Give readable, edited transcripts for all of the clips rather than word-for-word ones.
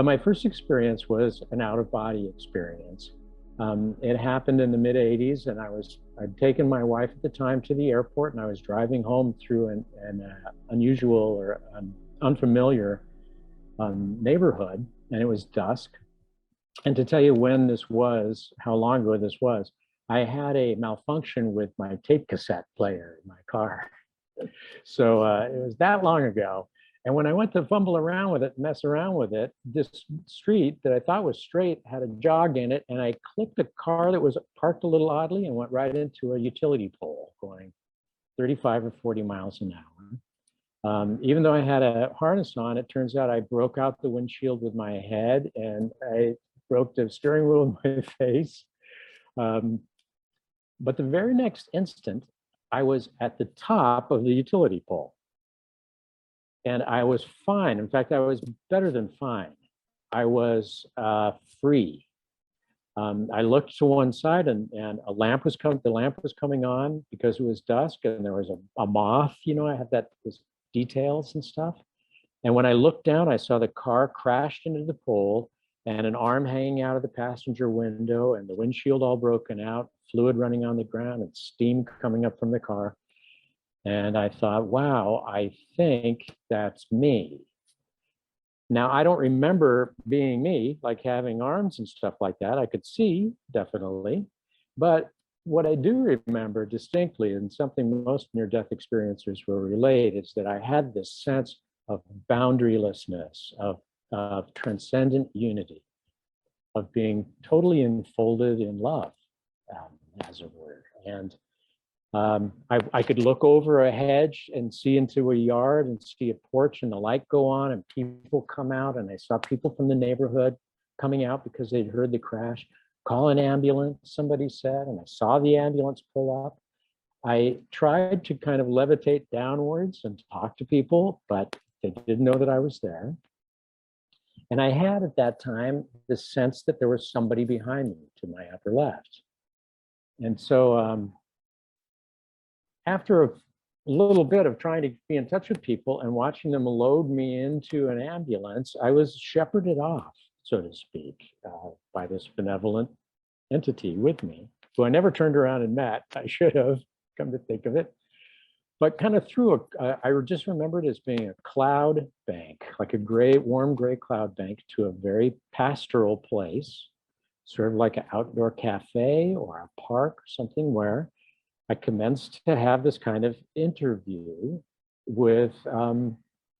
My first experience was an out-of-body experience. It happened in the mid-'80s, and I'd taken my wife at the time to the airport, and I was driving home through an unusual or unfamiliar neighborhood, and it was dusk. And to tell you when this was, how long ago this was, I had a malfunction with my tape cassette player in my car. So it was that long ago. And when I went to fumble around with it, mess around with it, this street that I thought was straight had a jog in it, and I clipped a car that was parked a little oddly and went right into a utility pole going 35 or 40 miles an hour. Even though I had a harness on, it turns out I broke out the windshield with my head, and I broke the steering wheel in my face. But the very next instant, I was at the top of the utility pole. And I was fine. In fact, I was better than fine. I was free. I looked to one side, and a lamp was coming. The lamp was coming on because it was dusk, and there was a moth. You know, I had those details and stuff. And when I looked down, I saw the car crashed into the pole, and an arm hanging out of the passenger window, and the windshield all broken out, fluid running on the ground, and steam coming up from the car. And I thought, wow, I think that's me. Now, I don't remember being me, like having arms and stuff like that. I could see, definitely. But what I do remember distinctly, and something most near-death experiencers will relate, is that I had this sense of boundarylessness, of transcendent unity, of being totally enfolded in love, as it were. And I could look over a hedge and see into a yard and see a porch and the light go on and people come out, and I saw people from the neighborhood coming out because they'd heard the crash. Call an ambulance, somebody said, and I saw the ambulance pull up. I tried to kind of levitate downwards and talk to people, but they didn't know that I was there. And I had at that time this sense that there was somebody behind me to my upper left. And so after a little bit of trying to be in touch with people and watching them load me into an ambulance, I was shepherded off, so to speak, by this benevolent entity with me, who I never turned around and met. I should have, come to think of it. But kind of through I just remembered it as being a cloud bank, like a gray, warm gray cloud bank, to a very pastoral place, sort of like an outdoor cafe or a park or something, where I commenced to have this kind of interview with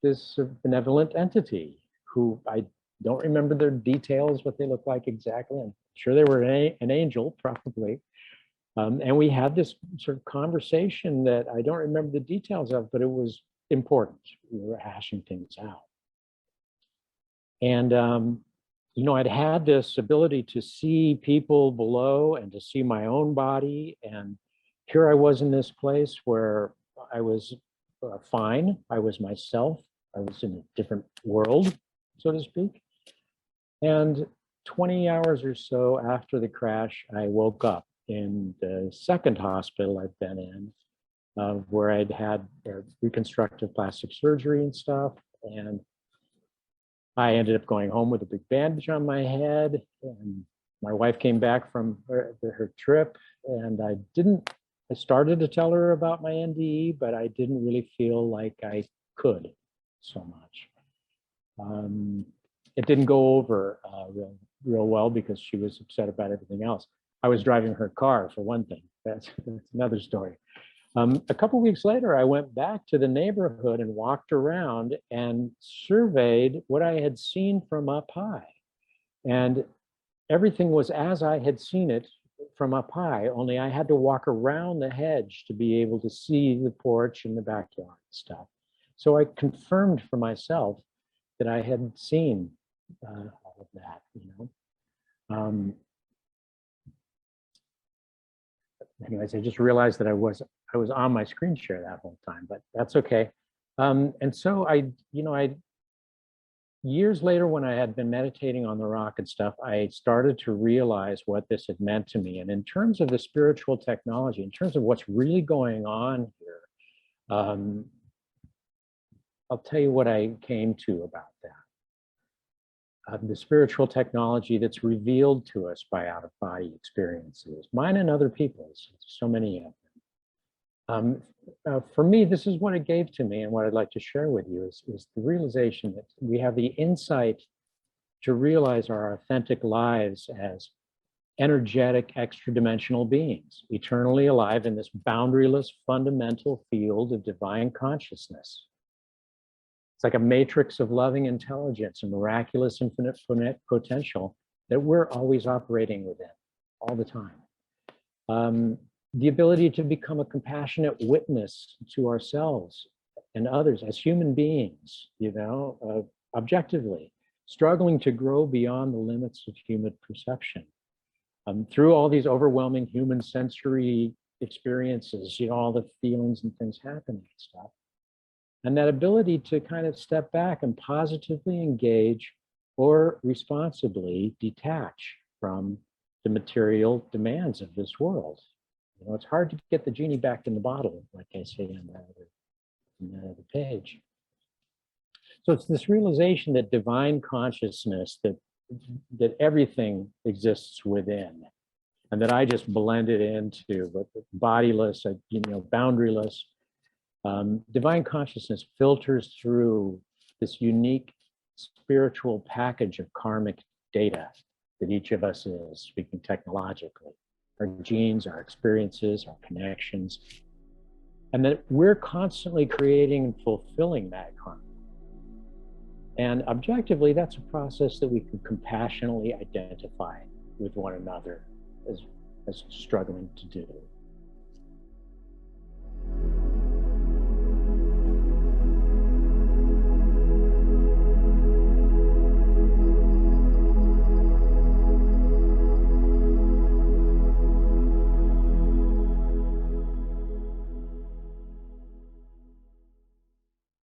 this benevolent entity, who I don't remember their details, what they look like exactly. I'm sure they were an angel, probably. And we had this sort of conversation that I don't remember the details of, but it was important. We were hashing things out. And, you know, I'd had this ability to see people below and to see my own body. And here I was in this place where I was fine. I was myself. I was in a different world, so to speak. And 20 hours or so after the crash, I woke up in the second hospital I've been in, where I'd had reconstructive plastic surgery and stuff. And I ended up going home with a big bandage on my head. And my wife came back from her trip, and I started to tell her about my NDE, but I didn't really feel like I could so much. It didn't go over real well because she was upset about everything else. I was driving her car, for one thing. That's another story. A couple weeks later, I went back to the neighborhood and walked around and surveyed what I had seen from up high. And everything was as I had seen it from up high, only I had to walk around the hedge to be able to see the porch and the backyard and stuff. So I confirmed for myself that I had seen all of that, you know. Anyways, I just realized that I was on my screen share that whole time, but that's okay. And so years later, when I had been meditating on the rock and stuff, I started to realize what this had meant to me. And in terms of the spiritual technology, in terms of what's really going on here, I'll tell you what I came to about the spiritual technology that's revealed to us by out-of-body experiences, mine and other people's, so many of them. For me, this is what it gave to me, and what I'd like to share with you is the realization that we have the insight to realize our authentic lives as energetic extra-dimensional beings, eternally alive in this boundaryless fundamental field of divine consciousness. It's like a matrix of loving intelligence and miraculous infinite potential that we're always operating within all the time. The ability to become a compassionate witness to ourselves and others as human beings, you know, objectively, struggling to grow beyond the limits of human perception. Through all these overwhelming human sensory experiences, you know, all the feelings and things happening and stuff. And that ability to kind of step back and positively engage or responsibly detach from the material demands of this world. You know, it's hard to get the genie back in the bottle, like I say on that other page. So it's this realization that divine consciousness, that everything exists within, and that I just blended into, but bodiless, you know, boundaryless. Divine consciousness filters through this unique spiritual package of karmic data that each of us is, speaking technologically. Our genes, our experiences, our connections, and that we're constantly creating and fulfilling that karma. And objectively, that's a process that we can compassionately identify with one another as struggling to do.